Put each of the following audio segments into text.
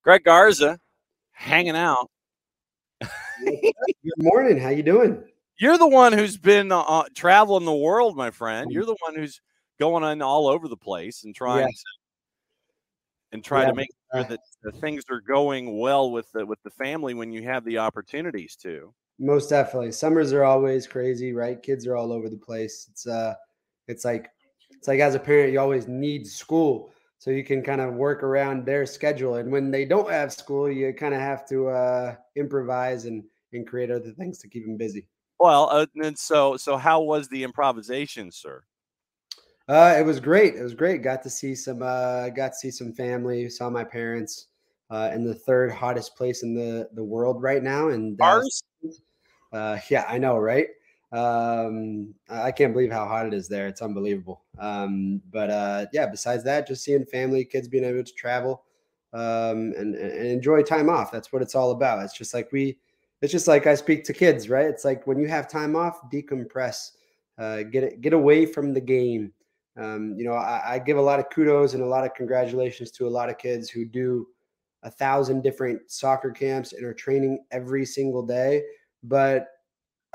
Greg Garza hanging out. Good morning. How you doing? You're the one who's been traveling the world, my friend. You're the one who's going on all over the place and Yeah, trying yeah, to make sure that the things are going well with the family when you have the opportunities to. most definitely. Summers are always crazy, right? Kids are all over the place. It's like as a parent, you always need school so you can kind of work around their schedule. And when they don't have school, you kind of have to improvise and create other things to keep them busy. Well, and so how was the improvisation, sir? It was great. It was great. Got to see some family. Saw my parents in the third hottest place in the world right now in Dallas. Ours? Yeah, I know, right? I can't believe how hot it is there. It's unbelievable. But yeah, besides that, just seeing family, kids being able to travel, and enjoy time off. That's what it's all about. It's just like I speak to kids, right? It's like when you have time off, decompress, get away from the game. I give a lot of kudos and a lot of congratulations to a lot of kids who do 1,000 different soccer camps and are training every single day. But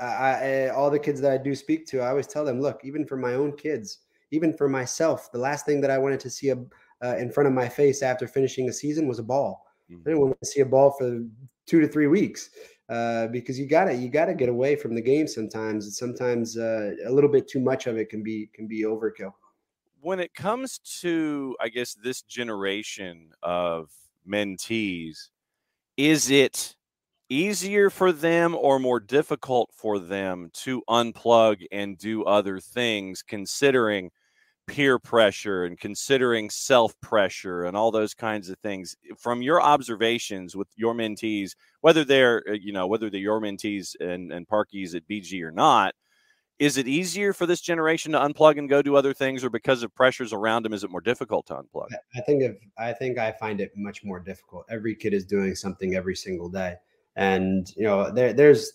all the kids that I do speak to, I always tell them, look, even for my own kids, even for myself, the last thing that I wanted to see in front of my face after finishing a season was a ball. Mm-hmm. I didn't want to see a ball for 2 to 3 weeks because you gotta get away from the game sometimes. Sometimes a little bit too much of it can be overkill. When it comes to, I guess, this generation of mentees, is it easier for them or more difficult for them to unplug and do other things, considering peer pressure and considering self pressure and all those kinds of things? From your observations with your mentees, whether they're your mentees and parkies at BG or not, is it easier for this generation to unplug and go do other things, or because of pressures around them, is it more difficult to unplug? I find it much more difficult. Every kid is doing something every single day, and there's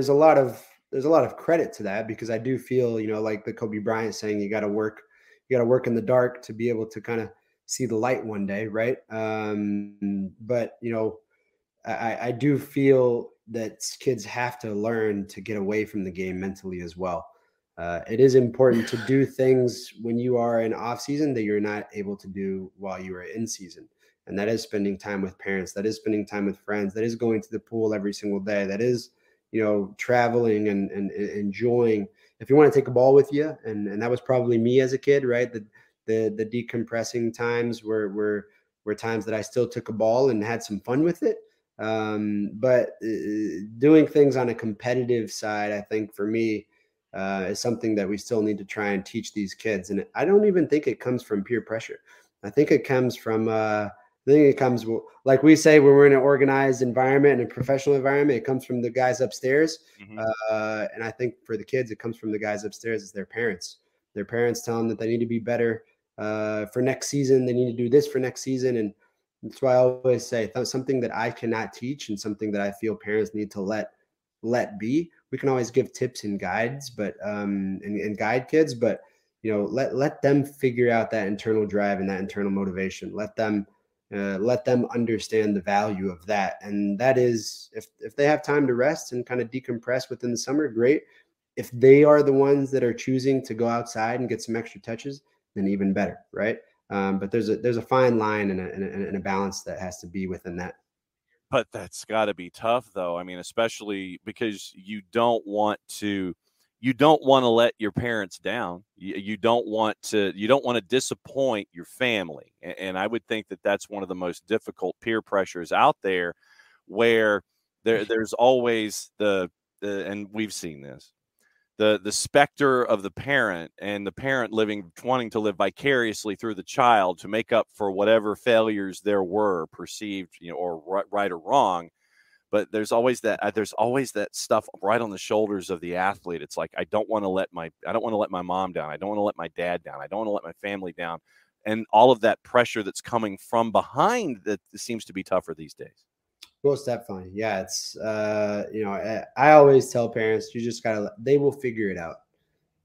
a lot of credit to that because I do feel like the Kobe Bryant saying you got to work in the dark to be able to kind of see the light one day, right? But I do feel that kids have to learn to get away from the game mentally as well. It is important to do things when you are in off season that you're not able to do while you are in season. And that is spending time with parents. That is spending time with friends. That is going to the pool every single day. That is, traveling and enjoying. If you want to take a ball with you, and that was probably me as a kid, right? The decompressing times were times that I still took a ball and had some fun with it. But doing things on a competitive side, I think for me, is something that we still need to try and teach these kids. And I don't even think it comes from peer pressure. I think it comes from, like we say, when we're in an organized environment and a professional environment, it comes from the guys upstairs. Mm-hmm. And I think for the kids, it comes from the guys upstairs as their parents. Their parents tell them that they need to be better for next season. They need to do this for next season. And that's why I always say something that I cannot teach and something that I feel parents need to let be. We can always give tips and guides, but and guide kids, but let them figure out that internal drive and that internal motivation. Let them understand the value of that, and that is if they have time to rest and kind of decompress within the summer, great. If they are the ones that are choosing to go outside and get some extra touches, then even better, right? But there's a fine line and a balance that has to be within that. But that's got to be tough, though. I mean, especially because you don't want to let your parents down. You don't want to disappoint your family. And I would think that that's one of the most difficult peer pressures out there, where there's always and we've seen this, the specter of the parent, and the parent wanting to live vicariously through the child to make up for whatever failures there were perceived, or right or wrong. But there's always that stuff right on the shoulders of the athlete. It's like, I don't want to let my mom down. I don't want to let my dad down. I don't want to let my family down. And all of that pressure that's coming from behind that seems to be tougher these days. Most definitely. Yeah. It's, I always tell parents, you just they will figure it out.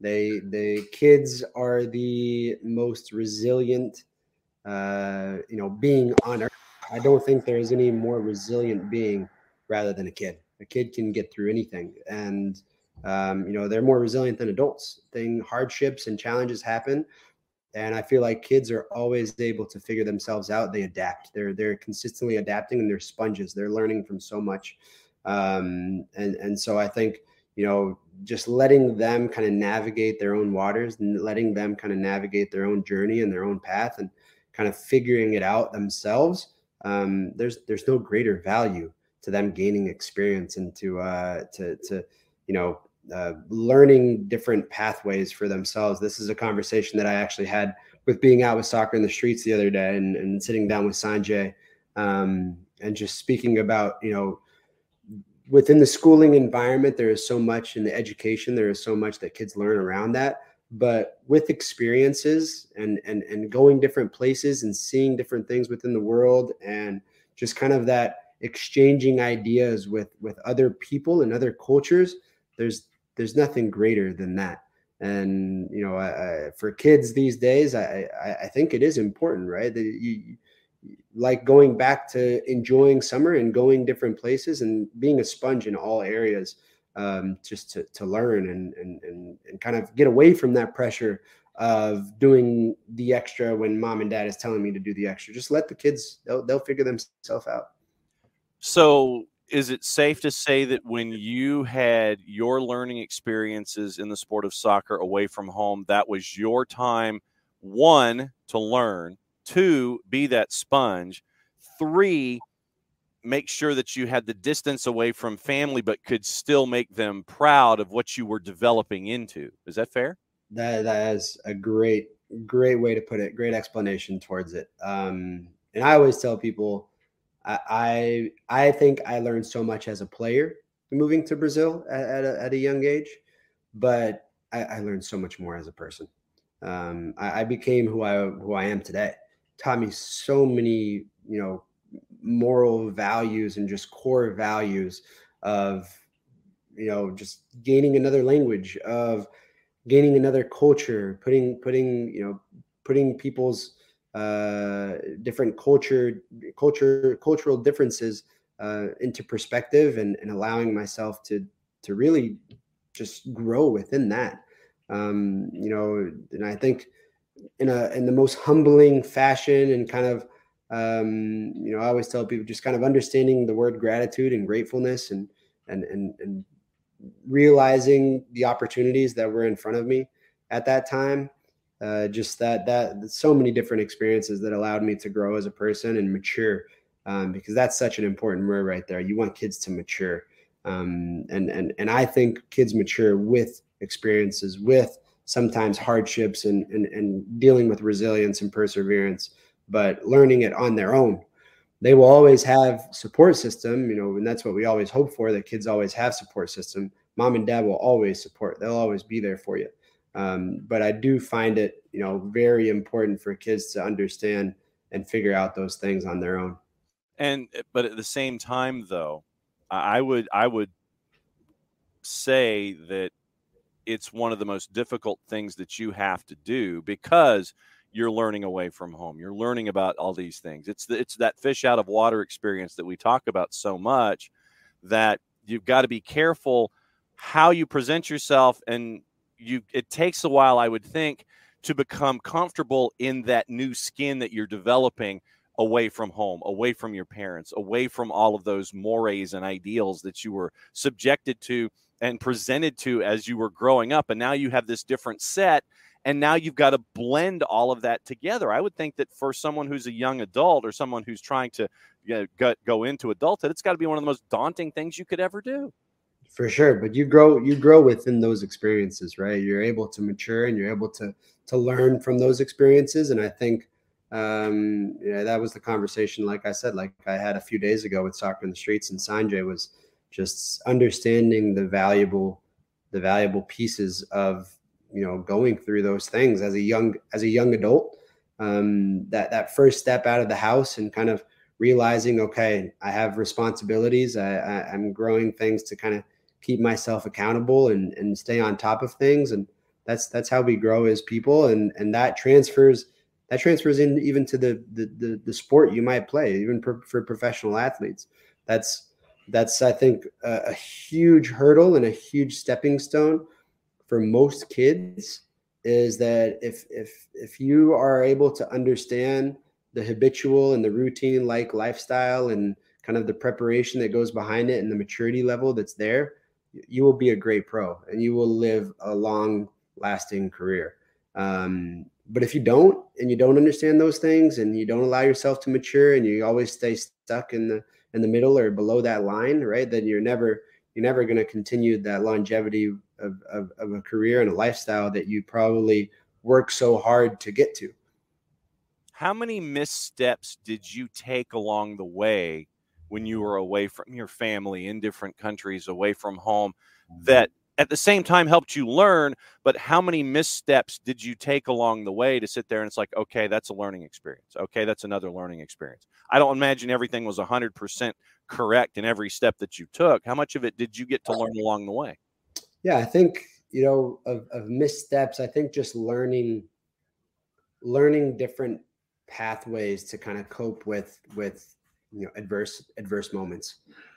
The kids are the most resilient being on earth. I don't think there is any more resilient being rather than a kid. A kid can get through anything, and they're more resilient than adults. Hardships and challenges happen, and I feel like kids are always able to figure themselves out. They adapt. They're consistently adapting, and they're sponges. They're learning from so much, and so I think just letting them kind of navigate their own waters and letting them kind of navigate their own journey and their own path and kind of figuring it out themselves. There's no greater value to them gaining experience and to learning different pathways for themselves. This is a conversation that I actually had with being out with soccer in the streets the other day and sitting down with Sanjay and just speaking about, within the schooling environment, there is so much in the education, there is so much that kids learn around that. But with experiences and going different places and seeing different things within the world and just kind of that exchanging ideas with other people and other cultures, there's nothing greater than that. And for kids these days, I think it is important, right? That you like going back to enjoying summer and going different places and being a sponge in all areas, just to learn and kind of get away from that pressure of doing the extra when mom and dad is telling me to do the extra. Just let the kids, they'll figure themselves out. So is it safe to say that when you had your learning experiences in the sport of soccer away from home, that was your time, one, to learn, two, be that sponge, three, make sure that you had the distance away from family but could still make them proud of what you were developing into? Is that fair? That is a great way to put it. Great explanation towards it. And I always tell people, I think I learned so much as a player moving to Brazil at a young age, but I learned so much more as a person. I became who I am today. Taught me so many moral values and just core values of just gaining another language, of gaining another culture, putting people's different cultural differences into perspective and allowing myself to really just grow within that. And I think in the most humbling fashion and kind of I always tell people just kind of understanding the word gratitude and gratefulness and realizing the opportunities that were in front of me at that time. Just that so many different experiences that allowed me to grow as a person and mature, because that's such an important word right there. You want kids to mature, and I think kids mature with experiences, with sometimes hardships and dealing with resilience and perseverance, but learning it on their own. They will always have support system, and that's what we always hope for, that kids always have support system. Mom and dad will always support. They'll always be there for you. But I do find it, very important for kids to understand and figure out those things on their own. But at the same time, though, I would say that it's one of the most difficult things that you have to do because you're learning away from home. You're learning about all these things. It's that fish out of water experience that we talk about so much, that you've got to be careful how you present yourself, and it takes a while, I would think, to become comfortable in that new skin that you're developing away from home, away from your parents, away from all of those mores and ideals that you were subjected to and presented to as you were growing up. And now you have this different set, and now you've got to blend all of that together. I would think that for someone who's a young adult or someone who's trying to go into adulthood, it's got to be one of the most daunting things you could ever do. For sure, but you grow within those experiences, right? You're able to mature and you're able to learn from those experiences. And I think that was the conversation, like I said, like I had a few days ago with Soccer in the Streets, and Sanjay was just understanding the valuable pieces of going through those things as a young adult. That first step out of the house and kind of realizing, okay, I have responsibilities. I'm growing things to kind of keep myself accountable and stay on top of things. And that's how we grow as people. And that transfers that transfers in even to the sport you might play, even for professional athletes. That's I think a huge hurdle and a huge stepping stone for most kids, is that if you are able to understand the habitual and the routine like lifestyle and kind of the preparation that goes behind it and the maturity level that's there, you will be a great pro and you will live a long lasting career. But if you don't, and you don't understand those things, and you don't allow yourself to mature, and you always stay stuck in the middle or below that line, right, then you're never going to continue that longevity of a career and a lifestyle that you probably work so hard to get to. How many missteps did you take along the way when you were away from your family, in different countries, away from home, that at the same time helped you learn? But how many missteps did you take along the way to sit there and it's like, okay, that's a learning experience. Okay, that's another learning experience. I don't imagine everything was 100% correct in every step that you took. How much of it did you get to learn along the way? Yeah, I think, of missteps, I think just learning different pathways to kind of cope with adverse moments,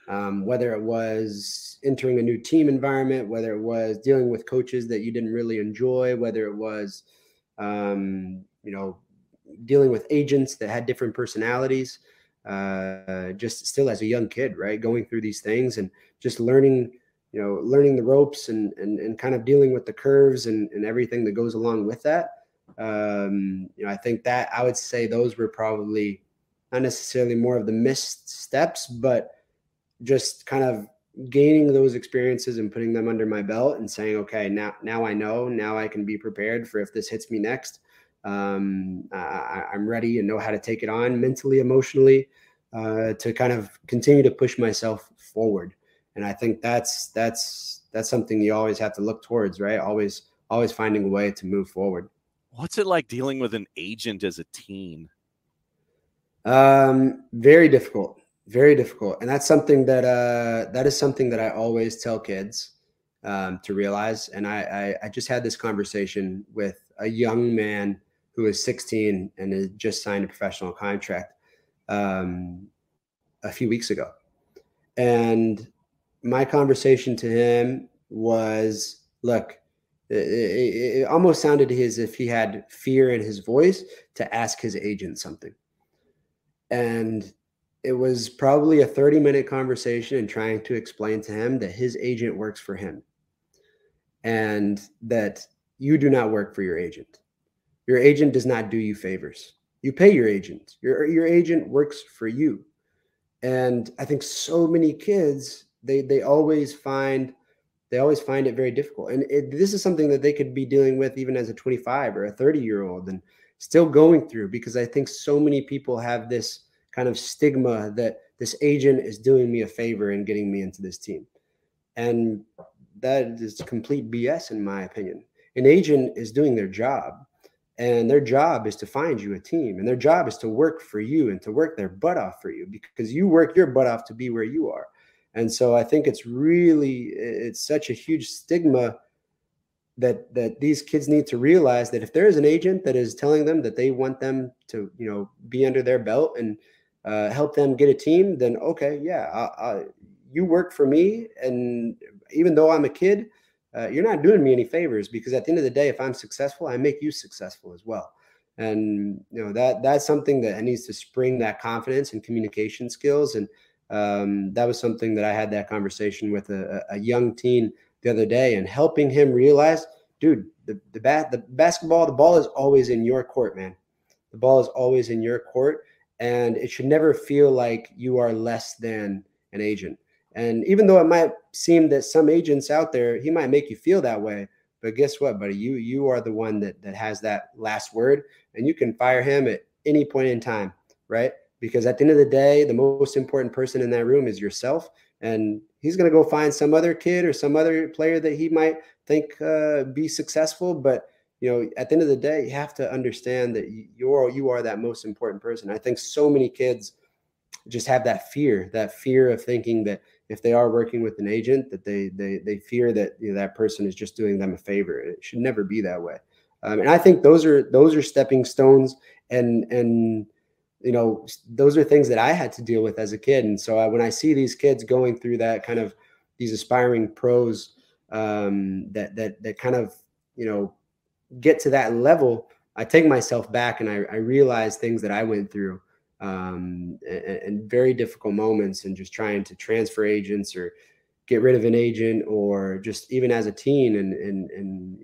whether it was entering a new team environment, whether it was dealing with coaches that you didn't really enjoy, whether it was dealing with agents that had different personalities, just still as a young kid, right, going through these things and just learning the ropes and kind of dealing with the curves and everything that goes along with that. I think that I would say those were probably not necessarily more of the missed steps, but just kind of gaining those experiences and putting them under my belt and saying, okay, now I know, now I can be prepared for if this hits me next. I'm ready and know how to take it on mentally, emotionally, to kind of continue to push myself forward. And I think that's something you always have to look towards, right? Always finding a way to move forward. What's it like dealing with an agent as a teen? Very difficult, very difficult. And that's something that is something that I always tell kids, to realize. And I just had this conversation with a young man who is 16 and has just signed a professional contract, a few weeks ago. And my conversation to him was, look, it almost sounded as if he had fear in his voice to ask his agent something. And it was probably a 30-minute conversation and trying to explain to him that his agent works for him and that you do not work for your agent. Your agent does not do you favors. You pay your agent. Your agent works for you. And I think so many kids, they always find it very difficult. And this is something that they could be dealing with even as a 25 or a 30-year-old and still going through, because I think so many people have this kind of stigma that this agent is doing me a favor and getting me into this team. And that is complete BS, in my opinion. An agent is doing their job, and their job is to find you a team, and their job is to work for you and to work their butt off for you, because you work your butt off to be where you are. And so I think it's such a huge stigma that these kids need to realize that if there is an agent that is telling them that they want them to, be under their belt and help them get a team, then okay, yeah, you work for me. And even though I'm a kid, you're not doing me any favors, because at the end of the day, if I'm successful, I make you successful as well. And that's something that needs to spring that confidence and communication skills. And that was something that I had that conversation with a young teen the other day, and helping him realize, dude, the basketball, the ball is always in your court, man. The ball is always in your court, and it should never feel like you are less than an agent. And even though it might seem that some agents out there, he might make you feel that way, but guess what, buddy? You are the one that has that last word, and you can fire him at any point in time, right? Because at the end of the day, the most important person in that room is yourself. And he's going to go find some other kid or some other player that he might think be successful. But, at the end of the day, you have to understand that you are that most important person. I think so many kids just have that fear of thinking that if they are working with an agent, that they fear that that person is just doing them a favor. It should never be that way. And I think those are stepping stones, and those are things that I had to deal with as a kid. And so when I see these kids going through that kind of, these aspiring pros, that kind of, get to that level, I take myself back and I realize things that I went through, and very difficult moments, and just trying to transfer agents or get rid of an agent, or just even as a teen. And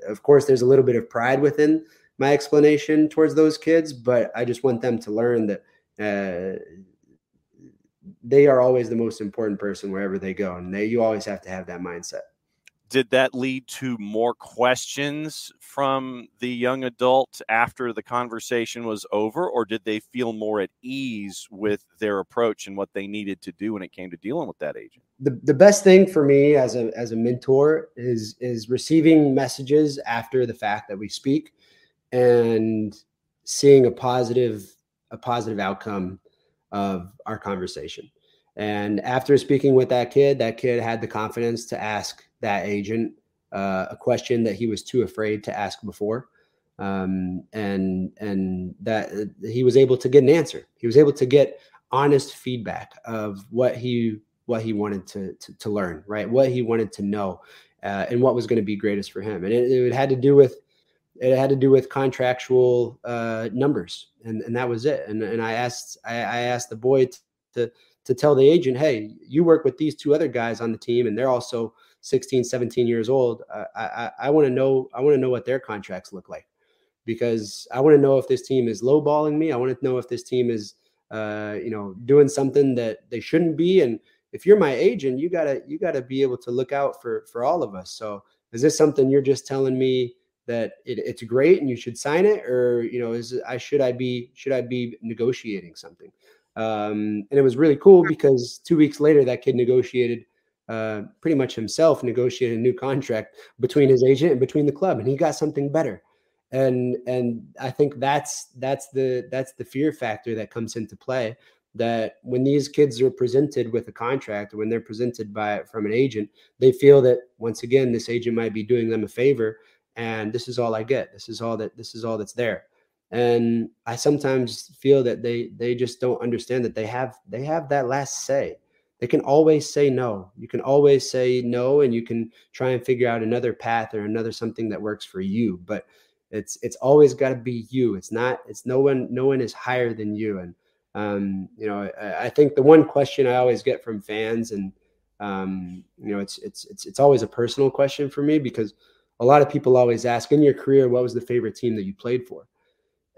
of course, there's a little bit of pride within my explanation towards those kids, but I just want them to learn that they are always the most important person wherever they go, and you always have to have that mindset. Did that lead to more questions from the young adult after the conversation was over, or did they feel more at ease with their approach and what they needed to do when it came to dealing with that agent? The best thing for me as a mentor is receiving messages after the fact that we speak, and seeing a positive outcome of our conversation. And after speaking with that kid had the confidence to ask that agent a question that he was too afraid to ask before. And that he was able to get an answer. He was able to get honest feedback of what he wanted to learn, right? What he wanted to know, and what was going to be greatest for him. And it had to do with contractual numbers, and that was it. And I asked the boy to tell the agent, hey, you work with these two other guys on the team, and they're also 16, 17 years old. I want to know what their contracts look like, because I want to know if this team is lowballing me. I want to know if this team is doing something that they shouldn't be. And if you're my agent, you gotta be able to look out for all of us. So is this something you're just telling me that it's great and you should sign it, or should I be negotiating something? And it was really cool, because 2 weeks later that kid negotiated, pretty much himself negotiated a new contract between his agent and between the club, and he got something better. And I think that's the fear factor that comes into play, that when these kids are presented with a contract, or when they're presented from an agent, they feel that, once again, this agent might be doing them a favor, and this is all I get. This is all that's there. And I sometimes feel that they just don't understand that they have that last say. They can always say no. You can always say no, and you can try and figure out another path or another something that works for you. But it's always got to be you. It's no one is higher than you. And I think the one question I always get from fans, and it's always a personal question for me, because a lot of people always ask, in your career, what was the favorite team that you played for?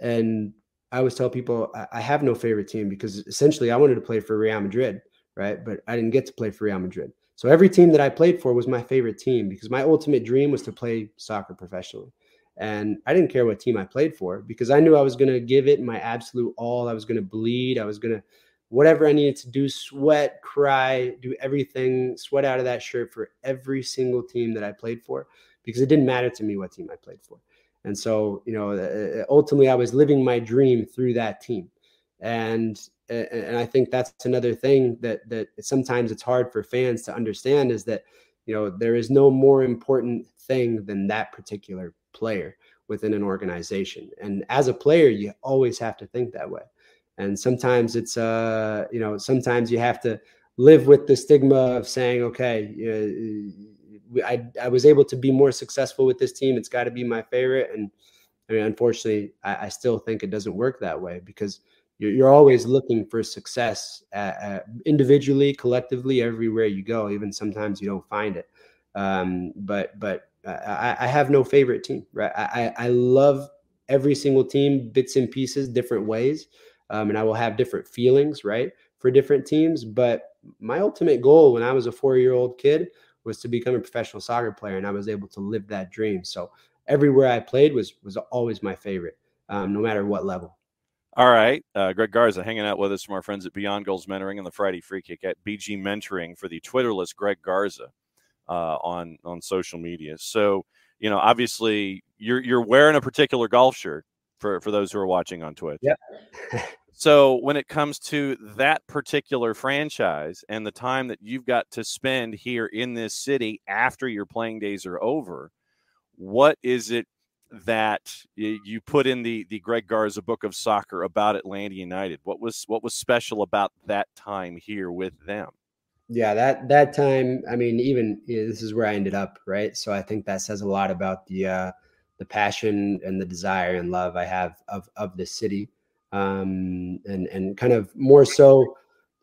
And I always tell people, I have no favorite team, because essentially I wanted to play for Real Madrid, right? But I didn't get to play for Real Madrid. So every team that I played for was my favorite team, because my ultimate dream was to play soccer professionally. And I didn't care what team I played for, because I knew I was going to give it my absolute all. I was going to bleed. I was going to, whatever I needed to do, sweat, cry, do everything, sweat out of that shirt for every single team that I played for, because it didn't matter to me what team I played for. And so, ultimately I was living my dream through that team. And I think that's another thing that sometimes it's hard for fans to understand, is that, there is no more important thing than that particular player within an organization. And as a player, you always have to think that way. And sometimes it's, sometimes you have to live with the stigma of saying, okay, I was able to be more successful with this team. It's got to be my favorite. And I mean, unfortunately, I still think it doesn't work that way, because you're always looking for success individually, collectively, everywhere you go. Even sometimes you don't find it. But I have no favorite team, right? I love every single team, bits and pieces, different ways. And I will have different feelings, right, for different teams. But my ultimate goal when I was a 4-year-old kid was to become a professional soccer player, and I was able to live that dream. So everywhere I played was always my favorite, no matter what level. All right. Greg Garza hanging out with us from our friends at Beyond Goals Mentoring and the Friday Free Kick at BG Mentoring for the Twitterless Greg Garza on social media. So, obviously you're wearing a particular golf shirt for those who are watching on Twitch. Yeah. So when it comes to that particular franchise and the time that you've got to spend here in this city after your playing days are over, what is it that you put in the Greg Garza book of soccer about Atlanta United? What was special about that time here with them? Yeah, that time, I mean, even this is where I ended up, right? So I think that says a lot about the passion and the desire and love I have of the city, and kind of more so,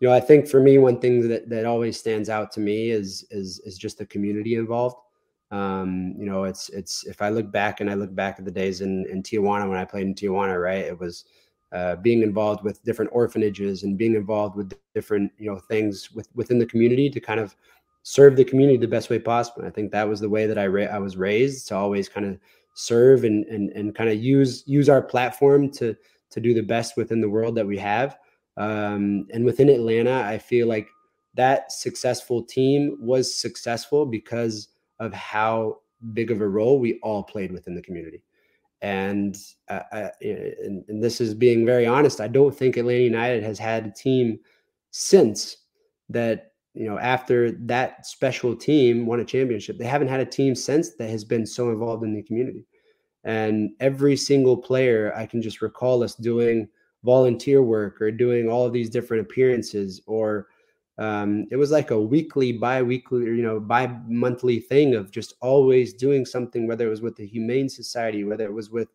I think for me, one thing that always stands out to me is just the community involved. It's if I look back and I look back at the days in Tijuana when I played in Tijuana, right? It was being involved with different orphanages and being involved with different things within the community to kind of serve the community the best way possible. And I think that was the way that I was raised, to always kind of serve and kind of use our platform to do the best within the world that we have. And within Atlanta, I feel like that successful team was successful because of how big of a role we all played within the community. And, and this is being very honest, I don't think Atlanta United has had a team since that, after that special team won a championship. They haven't had a team since that has been so involved in the community. And every single player, I can just recall us doing volunteer work or doing all of these different appearances, or it was like a weekly, bi-weekly, bi-monthly thing of just always doing something, whether it was with the Humane Society, whether it was with,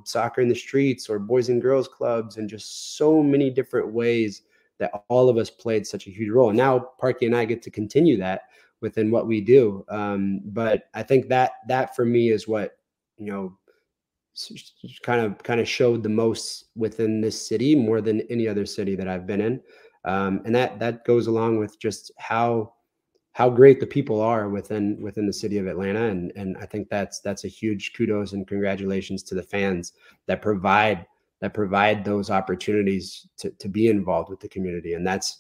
soccer in the streets or boys and girls clubs, and just so many different ways that all of us played such a huge role. And now Parky and I get to continue that within what we do. But I think that for me is what, kind of showed the most within this city, more than any other city that I've been in. And that goes along with just how great the people are within the city of Atlanta. And I think that's a huge kudos and congratulations to the fans that provide those opportunities to be involved with the community. And that's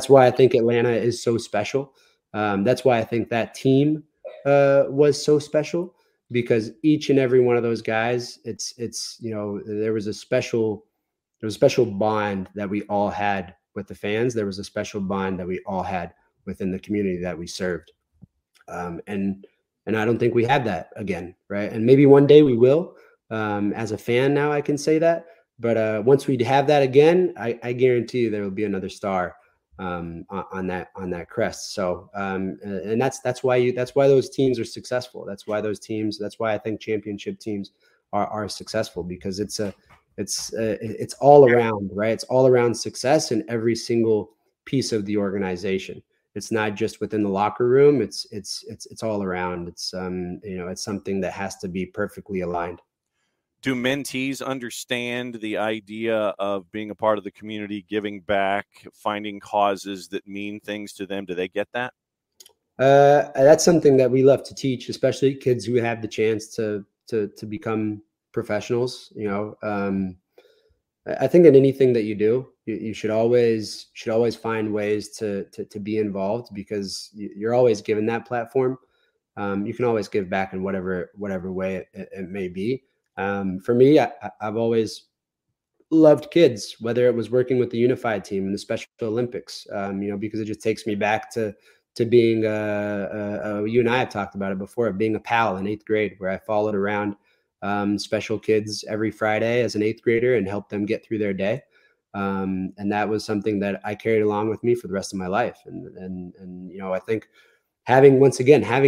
why I think Atlanta is so special. That's why I think that team was so special, because each and every one of those guys, there was a special bond that we all had with the fans. There was a special bond that we all had within the community that we served. And I don't think we have that again, right? And maybe one day we will. As a fan now, I can say that. But once we have that again, I guarantee you there will be another star on that crest. So and that's why those teams are successful. That's why I think championship teams are successful, because it's all around, right? It's all around success in every single piece of the organization. It's not just within the locker room. It's all around. It's it's something that has to be perfectly aligned. Do mentees understand the idea of being a part of the community, giving back, finding causes that mean things to them? Do they get that? That's something that we love to teach, especially kids who have the chance to become professionals. I think in anything that you do, you should always find ways to be involved, because you're always given that platform. You can always give back in whatever way it may be. For me, I've always loved kids, whether it was working with the unified team in the Special Olympics, because it just takes me back to being you and I have talked about it before, being a pal in 8th grade, where I followed around special kids every Friday as an 8th grader and helped them get through their day. And that was something that I carried along with me for the rest of my life. And I think having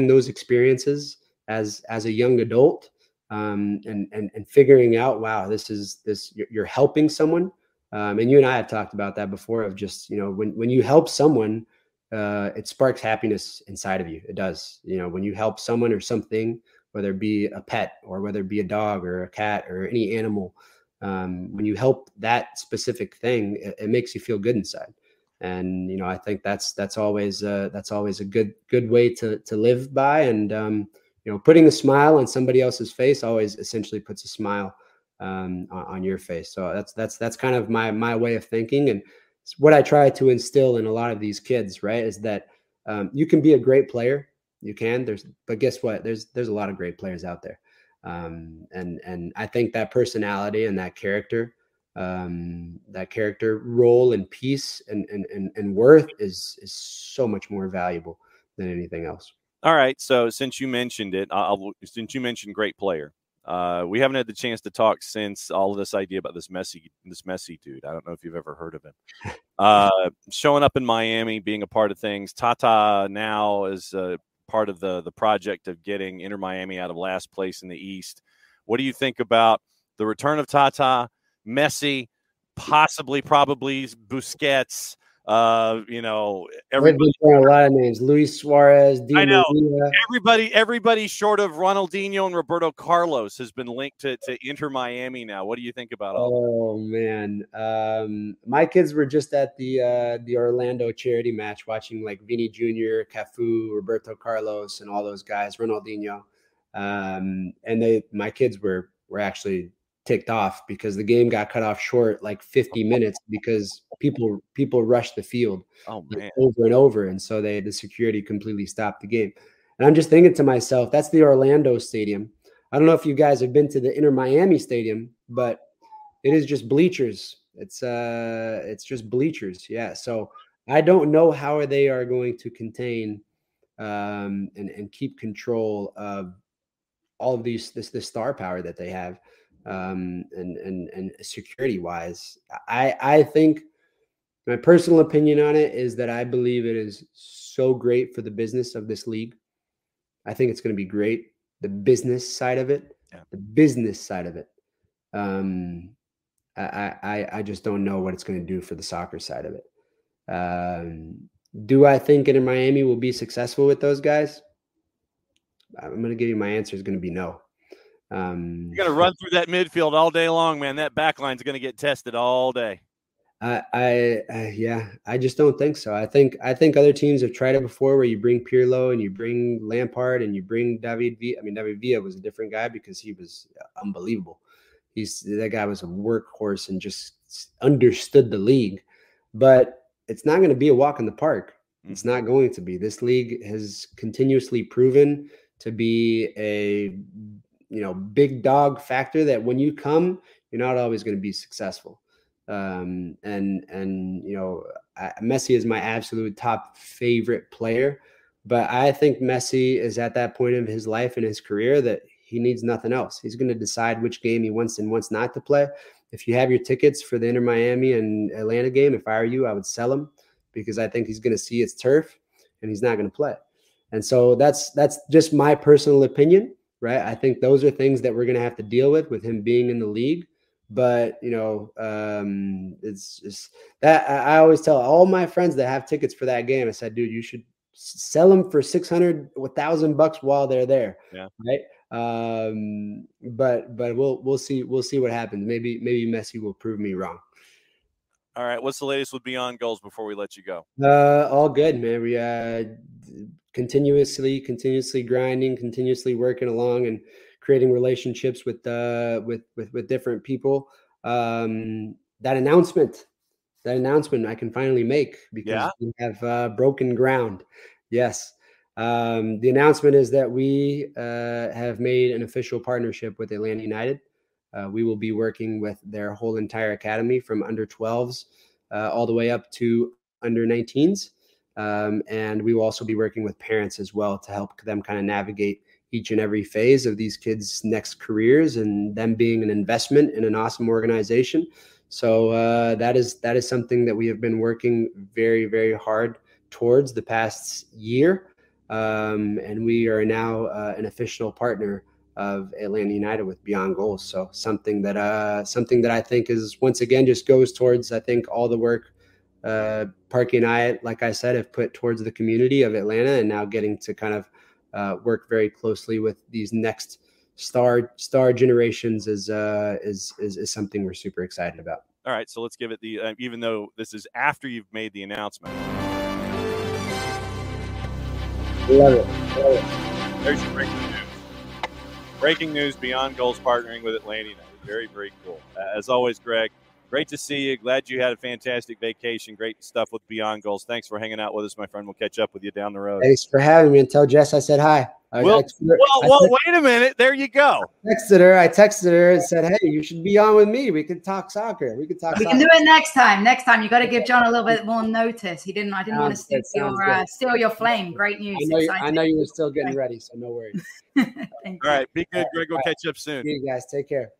those experiences as a young adult, and figuring out, wow, you're helping someone. And you and I have talked about that before, of just, when you help someone, it sparks happiness inside of you. It does. When you help someone or something, whether it be a pet or whether it be a dog or a cat or any animal, when you help that specific thing, it makes you feel good inside. And I think that's always a good way to live by. And putting a smile on somebody else's face always essentially puts a smile on your face. So that's kind of my way of thinking, and it's what I try to instill in a lot of these kids, right? Is that you can be a great player, you can. But guess what? There's a lot of great players out there, and I think that personality and that character role and piece and worth is so much more valuable than anything else. All right. So since you mentioned it, since you mentioned great player, We haven't had the chance to talk since all of this idea about this messy dude. I don't know if you've ever heard of him. Showing up in Miami, being a part of things. Tata now is part of the project of getting Inter Miami out of last place in the East. What do you think about the return of Tata, Messi, probably Busquets? Everybody throwing a lot of names: Luis Suarez, Di I know. Maria. Everybody short of Ronaldinho and Roberto Carlos has been linked to Inter Miami now. What do you think about all that? Oh man, my kids were just at the Orlando charity match watching like Vini Jr., Cafu, Roberto Carlos, and all those guys, Ronaldinho, and my kids were actually ticked off because the game got cut off short like 50 minutes because people rushed the field over and over, and so the security completely stopped the game. And I'm just thinking to myself, that's the Orlando stadium. I don't know if you guys have been to the Inter Miami stadium, but it is just bleachers. It's just bleachers. Yeah. So I don't know how they are going to contain and keep control of all of this star power that they have, and security wise. I think my personal opinion on it is that I believe it is so great for the business of this league. I think it's going to be great. The business side of it, I just don't know what it's going to do for the soccer side of it. Do I think Inter Miami will be successful with those guys? I'm going to give you my answer is going to be no. You're going to run through that midfield all day long, man. That back line's going to get tested all day. I just don't think so. I think other teams have tried it before, where you bring Pirlo and you bring Lampard and you bring David Villa. I mean, David Villa was a different guy because he was unbelievable. That guy was a workhorse and just understood the league. But it's not going to be a walk in the park. It's not going to be. This league has continuously proven to be a big dog factor that when you come, you're not always going to be successful. And Messi is my absolute top favorite player, but I think Messi is at that point of his life and his career that he needs nothing else. He's going to decide which game he wants and wants not to play. If you have your tickets for the Inter Miami and Atlanta game, if I were you, I would sell them, because I think he's going to see it's turf and he's not going to play. And so that's just my personal opinion, right? I think those are things that we're going to have to deal with him being in the league. But, it's just that I always tell all my friends that have tickets for that game, I said, dude, you should sell them for $600, $1,000 while they're there. Yeah. Right. But we'll see what happens. Maybe Messi will prove me wrong. All right. What's the latest with Beyond Goals before we let you go? All good, man. We continuously grinding, continuously working along and creating relationships with different people. That announcement I can finally make because we have broken ground. Yes. The announcement is that we have made an official partnership with Atlanta United. We will be working with their whole entire academy from under 12s all the way up to under 19s. And we will also be working with parents as well to help them kind of navigate each and every phase of these kids' next careers and them being an investment in an awesome organization. So that is something that we have been working very, very hard towards the past year. And we are now an official partner of Atlanta United with Beyond Goals. So something that I think is, once again, just goes towards, I think, all the work Parky and I, like I said, have put towards the community of Atlanta, and now getting to kind of work very closely with these next star generations is something we're super excited about. All right, so let's give it the even though this is after you've made the announcement. Love it. There's your breaking news. Breaking news: Beyond Goals partnering with Atlanta United. Very, very cool. As always, Greg, great to see you. Glad you had a fantastic vacation. Great stuff with Beyond Goals. Thanks for hanging out with us, my friend. We'll catch up with you down the road. Thanks for having me, and tell Jess I said hi. Well, wait a minute. There you go. I texted her and said, "Hey, you should be on with me. We can talk soccer. We can do it next time. Next time, you got to give John a little bit more notice. I didn't want to steal your flame. Great news. I know you were still getting ready, so no worries. All right, be good, Greg. We'll catch up soon. See you guys. Take care.